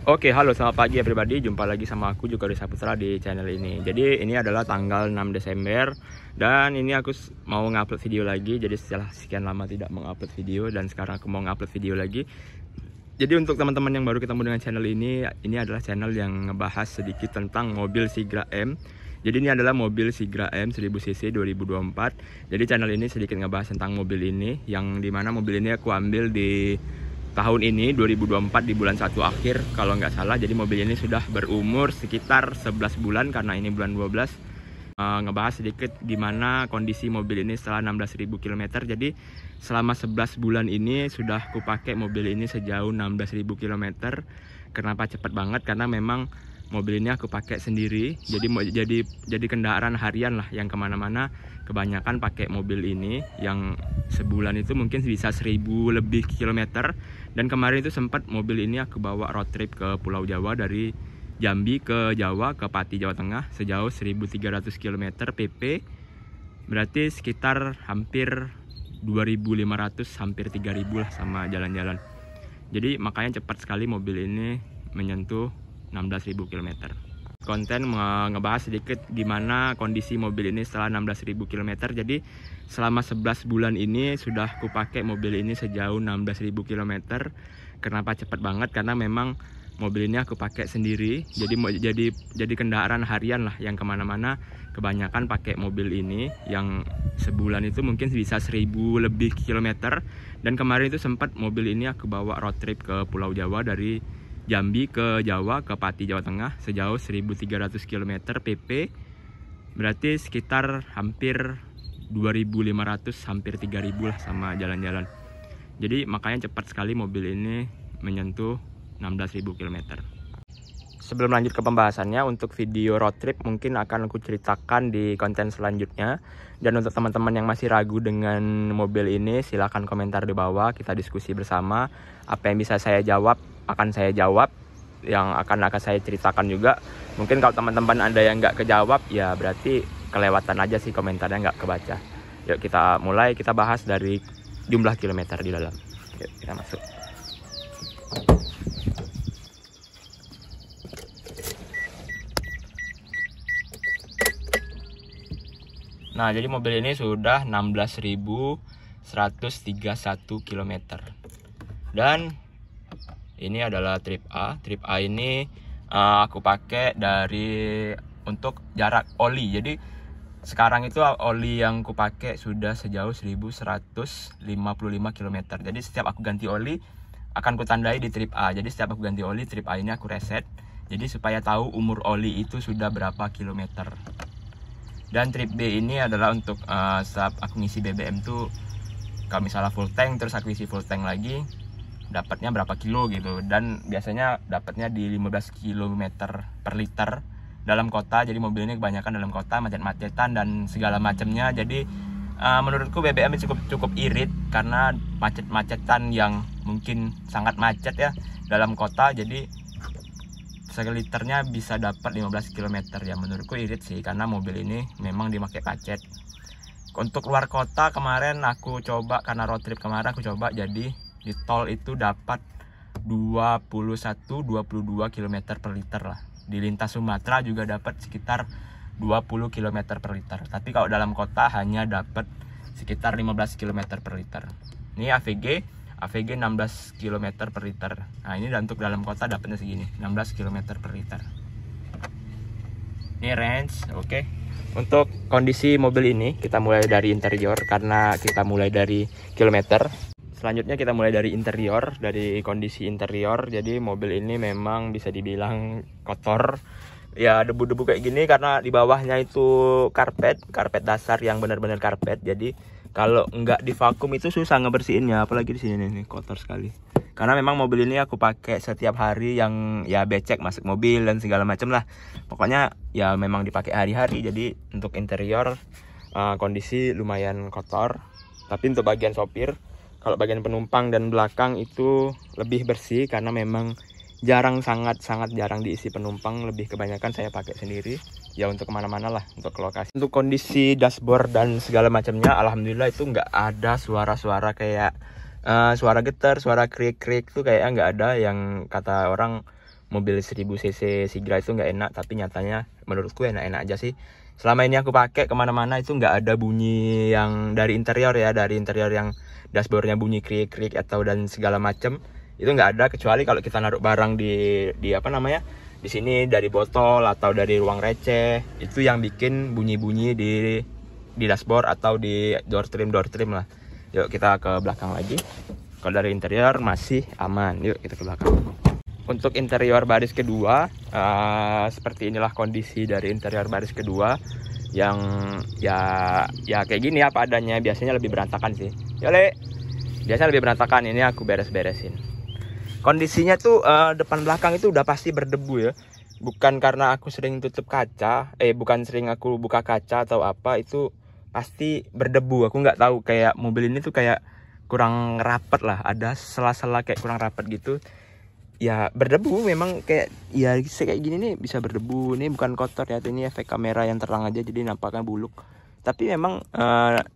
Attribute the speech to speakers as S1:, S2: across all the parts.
S1: Oke, halo selamat pagi everybody. Jumpa lagi sama aku juga Rizal Putra di channel ini. Jadi ini adalah tanggal 6 Desember dan ini aku mau ngupload video lagi. Jadi setelah sekian lama tidak mengupload video dan sekarang aku mau ngupload video lagi. Jadi untuk teman-teman yang baru ketemu dengan channel ini adalah channel yang ngebahas sedikit tentang mobil Sigra M. Jadi ini adalah mobil Sigra M 1000cc 2024. Jadi channel ini sedikit ngebahas tentang mobil ini, yang dimana mobil ini aku ambil di tahun ini 2024 di bulan 1 akhir kalau nggak salah. Jadi mobil ini sudah berumur sekitar 11 bulan karena ini bulan 12. Ngebahas sedikit gimana kondisi mobil ini setelah 16.000 km. Jadi selama 11 bulan ini sudah aku pakai mobil ini sejauh 16.000 km. Kenapa cepat banget? Karena memang mobil ini aku pakai sendiri. Jadi kendaraan harian lah, yang kemana-mana kebanyakan pakai mobil ini, yang sebulan itu mungkin bisa 1000 lebih kilometer. Dan kemarin itu sempat mobil ini aku bawa road trip ke Pulau Jawa, dari Jambi ke Jawa, ke Pati Jawa Tengah, sejauh 1300 km PP. Berarti sekitar hampir 2500, hampir 3000 lah sama jalan-jalan. Jadi makanya cepat sekali mobil ini menyentuh 16.000 km. Konten ngebahas sedikit gimana kondisi mobil ini setelah 16.000 km. Jadi selama 11 bulan ini sudah aku pakai mobil ini sejauh 16.000 km. Kenapa cepat banget? Karena memang mobil ini aku pakai sendiri. Jadi kendaraan harian lah, yang kemana-mana kebanyakan pakai mobil ini, yang sebulan itu mungkin bisa 1000 lebih kilometer. Dan kemarin itu sempat mobil ini aku bawa road trip ke Pulau Jawa, dari Jambi ke Jawa, ke Pati Jawa Tengah, sejauh 1300 km PP. Berarti sekitar hampir 2500, hampir 3000 lah sama jalan-jalan. Jadi makanya cepat sekali mobil ini menyentuh 16.000 km. Sebelum lanjut ke pembahasannya, untuk video road trip mungkin akan aku ceritakan di konten selanjutnya. Dan untuk teman-teman yang masih ragu dengan mobil ini, silahkan komentar di bawah, kita diskusi bersama. Apa yang bisa saya jawab akan saya jawab, yang akan saya ceritakan juga. Mungkin kalau teman-teman ada yang nggak kejawab, ya berarti kelewatan aja sih, komentarnya nggak kebaca. Yuk kita mulai, kita bahas dari jumlah kilometer di dalam. Yuk kita masuk. Nah, jadi mobil ini sudah 16.131 km. Dan ini adalah trip A. Trip A ini aku pakai untuk jarak oli. Jadi sekarang itu oli yang aku pakai sudah sejauh 1155 km. Jadi setiap aku ganti oli akan kutandai di trip A. Jadi setiap aku ganti oli, trip A ini aku reset. Jadi supaya tahu umur oli itu sudah berapa kilometer. Dan trip B ini adalah untuk saat aku ngisi BBM tuh, kalau misalnya full tank terus aku isi full tank lagi, dapatnya berapa kilo gitu. Dan biasanya dapatnya di 15 km per liter dalam kota. Jadi mobil ini kebanyakan dalam kota, macet-macetan dan segala macamnya. Jadi menurutku BBM ini cukup irit karena macet-macetan yang mungkin sangat macet ya dalam kota. Jadi seliternya bisa dapat 15 km ya, menurutku irit sih, karena mobil ini memang dipakai macet. Untuk luar kota kemarin aku coba, karena road trip kemarin aku coba, jadi di tol itu dapat 21-22 km per liter lah. Di lintas Sumatera juga dapat sekitar 20 km per liter. Tapi kalau dalam kota hanya dapat sekitar 15 km per liter. Ini AVG 16 km per liter. Nah ini untuk dalam kota dapatnya segini, 16 km per liter. Ini range, oke. Untuk kondisi mobil ini kita mulai dari interior, karena kita mulai dari kilometer. Selanjutnya kita mulai dari interior, dari kondisi interior. Jadi mobil ini memang bisa dibilang kotor. Ya debu-debu kayak gini karena di bawahnya itu karpet dasar yang benar-benar karpet. Jadi kalau nggak divakum itu susah ngebersihinnya, apalagi di sini nih kotor sekali. Karena memang mobil ini aku pakai setiap hari, yang ya becek masuk mobil dan segala macam lah. Pokoknya ya memang dipakai hari-hari. Jadi untuk interior kondisi lumayan kotor. Tapi untuk bagian sopir, kalau bagian penumpang dan belakang itu lebih bersih, karena memang sangat jarang diisi penumpang. Lebih kebanyakan saya pakai sendiri ya untuk kemana-mana lah, untuk ke lokasi. Untuk kondisi dashboard dan segala macamnya, alhamdulillah itu nggak ada suara-suara kayak suara getar, suara krik-krik tuh kayaknya nggak ada. Yang kata orang mobil 1000 cc Sigra itu nggak enak, tapi nyatanya menurutku enak-enak aja sih. Selama ini aku pakai kemana-mana itu nggak ada bunyi yang dari interior ya, dari interior yang dashboardnya bunyi krik-krik atau dan segala macem itu nggak ada, kecuali kalau kita naruh barang di apa namanya di sini dari botol atau dari ruang receh, itu yang bikin bunyi-bunyi di dashboard atau di door trim lah. Yuk kita ke belakang lagi. Kalau dari interior masih aman, yuk kita ke belakang. Untuk interior baris kedua, seperti inilah kondisi dari interior baris kedua, yang ya kayak gini apa adanya. Biasanya lebih berantakan sih. Yole, biasanya lebih berantakan. Ini aku beres-beresin. Kondisinya tuh depan belakang itu udah pasti berdebu ya. Bukan karena aku sering tutup kaca, bukan sering aku buka kaca atau apa, itu pasti berdebu. Aku nggak tahu, kayak mobil ini tuh kayak kurang rapat lah, ada sela-sela kayak kurang rapat gitu. Ya berdebu memang, kayak ya kayak gini nih bisa berdebu. Ini bukan kotor ya, ini efek kamera yang terang aja jadi nampaknya buluk. Tapi memang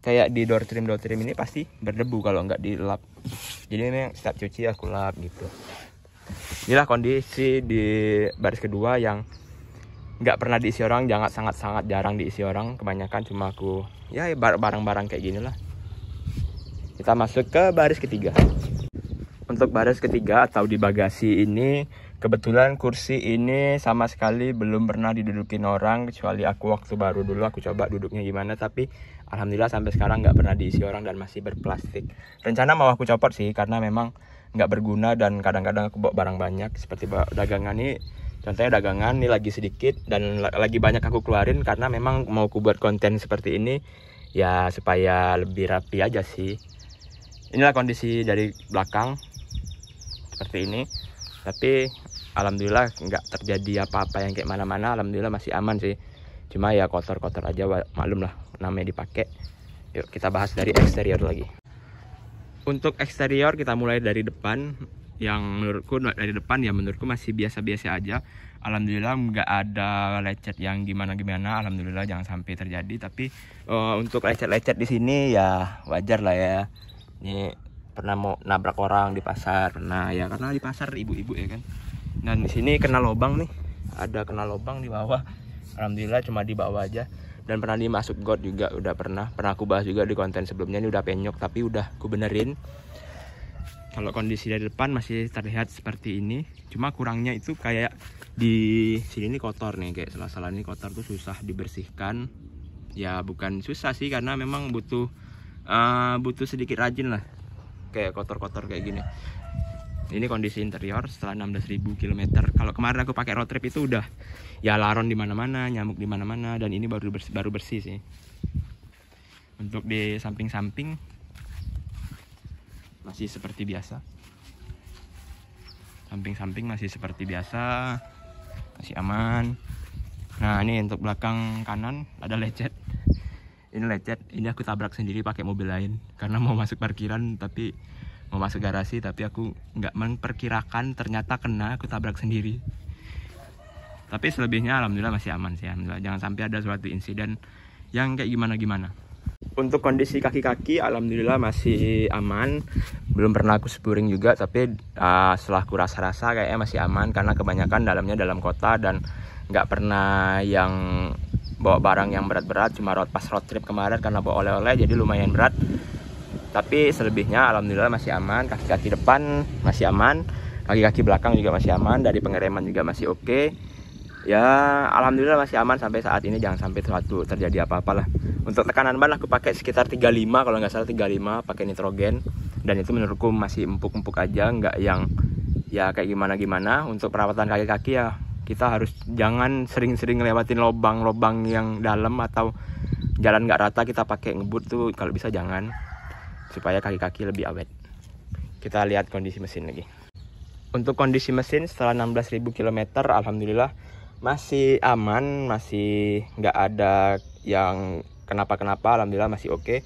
S1: kayak di door trim ini pasti berdebu kalau nggak dilap. Jadi memang setiap cuci aku lap gitu. Inilah kondisi di baris kedua yang nggak pernah diisi orang, sangat jarang diisi orang. Kebanyakan cuma aku ya barang-barang kayak gini lah. Kita masuk ke baris ketiga. Untuk baris ketiga atau di bagasi ini, kebetulan kursi ini sama sekali belum pernah didudukin orang, kecuali aku waktu baru dulu aku coba duduknya gimana, tapi alhamdulillah sampai sekarang nggak pernah diisi orang dan masih berplastik. Rencana mau aku copot sih, karena memang nggak berguna dan kadang-kadang aku bawa barang banyak, seperti bawa dagangan nih. Contohnya dagangan nih lagi sedikit dan lagi banyak aku keluarin, karena memang mau aku buat konten seperti ini ya supaya lebih rapi aja sih. Inilah kondisi dari belakang seperti ini, tapi alhamdulillah nggak terjadi apa-apa yang kayak mana-mana. Alhamdulillah masih aman sih, cuma ya kotor-kotor aja, maklum lah namanya dipakai. Yuk kita bahas dari eksterior lagi. Untuk eksterior kita mulai dari depan. Yang menurutku dari depan ya menurutku masih biasa-biasa aja. Alhamdulillah nggak ada lecet yang gimana-gimana, alhamdulillah jangan sampai terjadi. Tapi untuk lecet-lecet di sini ya wajar lah ya. Ini pernah mau nabrak orang di pasar, pernah ya, karena di pasar ibu-ibu ya kan. Dan di sini kena lubang nih, ada kena lubang di bawah. Alhamdulillah cuma di bawah aja. Dan pernah dimasuk got juga, udah pernah aku bahas juga di konten sebelumnya. Ini udah penyok tapi udah aku benerin. Kalau kondisi dari depan masih terlihat seperti ini, cuma kurangnya itu kayak di sini nih kotor nih, kayak sela-sela ini kotor tuh susah dibersihkan. Ya bukan susah sih, karena memang butuh sedikit rajin lah, kayak kotor-kotor kayak gini. Ini kondisi interior setelah 16.000 km. Kalau kemarin aku pakai road trip itu udah ya laron di mana-mana, nyamuk di mana-mana, dan ini baru bersih sih. Untuk di samping-samping masih seperti biasa. Samping-samping masih seperti biasa, masih aman. Nah ini untuk belakang kanan ada lecet. Ini lecet, ini aku tabrak sendiri pakai mobil lain karena mau masuk parkiran, tapi mau masuk garasi, tapi aku nggak memperkirakan ternyata kena, aku tabrak sendiri. Tapi selebihnya alhamdulillah masih aman sih, alhamdulillah. Jangan sampai ada suatu insiden yang kayak gimana-gimana. Untuk kondisi kaki-kaki alhamdulillah masih aman. Belum pernah aku spuring juga, tapi setelah aku rasa-rasa kayaknya masih aman, karena kebanyakan dalamnya dalam kota dan nggak pernah yang bawa barang yang berat-berat. Cuma pas road trip kemarin karena bawa oleh-oleh jadi lumayan berat. Tapi selebihnya alhamdulillah masih aman. Kaki-kaki depan masih aman, kaki-kaki belakang juga masih aman, dari pengereman juga masih oke. Ya alhamdulillah masih aman sampai saat ini, jangan sampai suatu terjadi apa-apa lah. Untuk tekanan ban aku pakai sekitar 35, kalau nggak salah 35, pakai nitrogen. Dan itu menurutku masih empuk-empuk aja, nggak yang ya kayak gimana-gimana. Untuk perawatan kaki-kaki ya kita harus jangan sering-sering ngelewatin lubang-lubang yang dalam atau jalan nggak rata, kita pakai ngebut tuh kalau bisa jangan, supaya kaki-kaki lebih awet. Kita lihat kondisi mesin lagi. Untuk kondisi mesin setelah 16.000 km alhamdulillah masih aman, masih nggak ada yang kenapa-kenapa, alhamdulillah masih oke.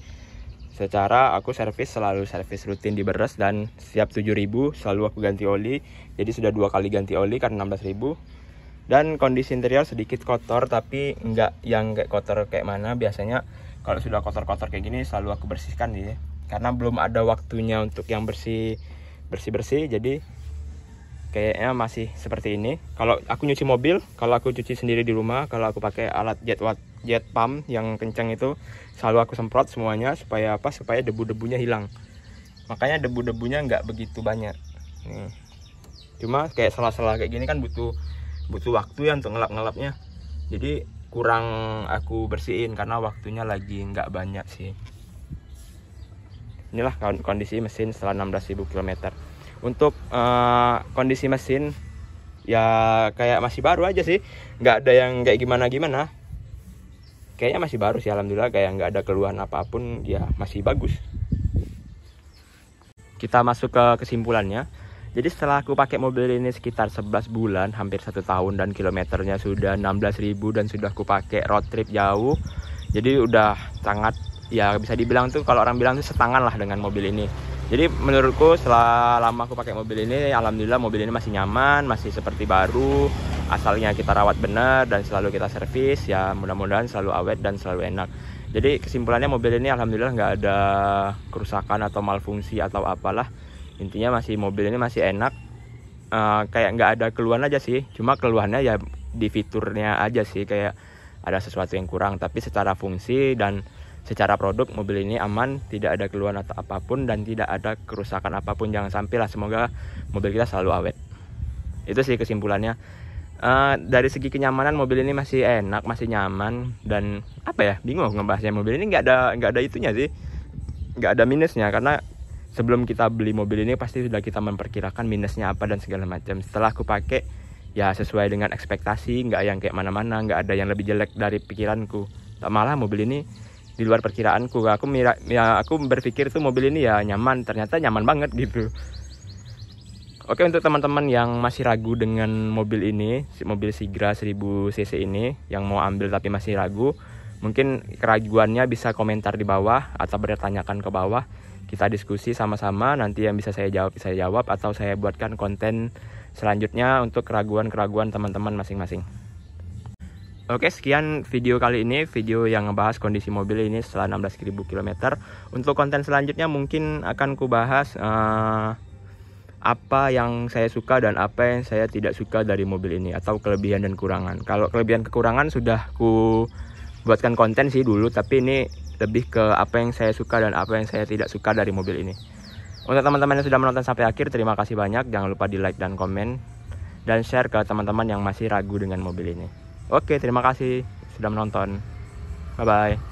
S1: Secara aku selalu servis rutin di beres, dan setiap 7.000 selalu aku ganti oli. Jadi sudah 2 kali ganti oli karena 16.000. Dan kondisi interior sedikit kotor, tapi nggak yang kayak kotor kayak mana. Biasanya kalau sudah kotor-kotor kayak gini selalu aku bersihkan sih, karena belum ada waktunya untuk yang bersih. Jadi kayaknya masih seperti ini. Kalau aku nyuci mobil, kalau aku cuci sendiri di rumah, kalau aku pakai alat jet pump yang kencang itu, selalu aku semprot semuanya supaya apa? Supaya debu-debunya hilang. Makanya debu-debunya nggak begitu banyak. Nih. Cuma kayak sela-sela kayak gini kan butuh waktu ya untuk ngelap-ngelapnya. Jadi kurang aku bersihin karena waktunya lagi nggak banyak sih. Inilah kondisi mesin setelah 16.000 km. Untuk kondisi mesin ya kayak masih baru aja sih, nggak ada yang kayak gimana-gimana. Kayaknya masih baru sih, alhamdulillah, kayak nggak ada keluhan apapun, ya masih bagus. Kita masuk ke kesimpulannya. Jadi setelah aku pakai mobil ini sekitar 11 bulan, hampir 1 tahun, dan kilometernya sudah 16.000 dan sudah aku pakai road trip jauh. Jadi udah sangat, ya bisa dibilang tuh, kalau orang bilang tuh setangan lah dengan mobil ini. Jadi menurutku setelah lama aku pakai mobil ini, alhamdulillah mobil ini masih nyaman, masih seperti baru. Asalnya kita rawat benar dan selalu kita servis, ya mudah-mudahan selalu awet dan selalu enak. Jadi kesimpulannya mobil ini alhamdulillah nggak ada kerusakan atau malfungsi atau apalah. Intinya mobil ini masih enak, kayak nggak ada keluhan aja sih. Cuma keluhannya ya di fiturnya aja sih, kayak ada sesuatu yang kurang. Tapi secara fungsi dan secara produk mobil ini aman, tidak ada keluhan atau apapun dan tidak ada kerusakan apapun. Jangan sampai lah, semoga mobil kita selalu awet. Itu sih kesimpulannya. Dari segi kenyamanan mobil ini masih enak, masih nyaman, dan apa ya, bingung ngebahasnya. Mobil ini nggak ada itunya sih, nggak ada minusnya, karena sebelum kita beli mobil ini pasti sudah kita memperkirakan minusnya apa dan segala macam. Setelah aku pakai ya sesuai dengan ekspektasi, nggak yang kayak mana-mana, nggak ada yang lebih jelek dari pikiranku. Malah mobil ini di luar perkiraanku. Aku berpikir tuh mobil ini ya nyaman, ternyata nyaman banget gitu. Oke, untuk teman-teman yang masih ragu dengan mobil ini, mobil Sigra 1000 cc ini, yang mau ambil tapi masih ragu, mungkin keraguannya bisa komentar di bawah atau bertanyakan ke bawah. Kita diskusi sama-sama, nanti yang bisa saya jawab atau saya buatkan konten selanjutnya untuk keraguan-keraguan teman-teman masing-masing. Oke, sekian video kali ini, video yang ngebahas kondisi mobil ini setelah 16.000 km. Untuk konten selanjutnya mungkin akan ku bahas apa yang saya suka dan apa yang saya tidak suka dari mobil ini, atau kelebihan dan kurangan. Kalau kelebihan kekurangan sudah ku buatkan konten sih dulu, tapi ini lebih ke apa yang saya suka dan apa yang saya tidak suka dari mobil ini. Untuk teman-teman yang sudah menonton sampai akhir, terima kasih banyak. Jangan lupa di like dan komen dan share ke teman-teman yang masih ragu dengan mobil ini. Oke, terima kasih sudah menonton. Bye bye.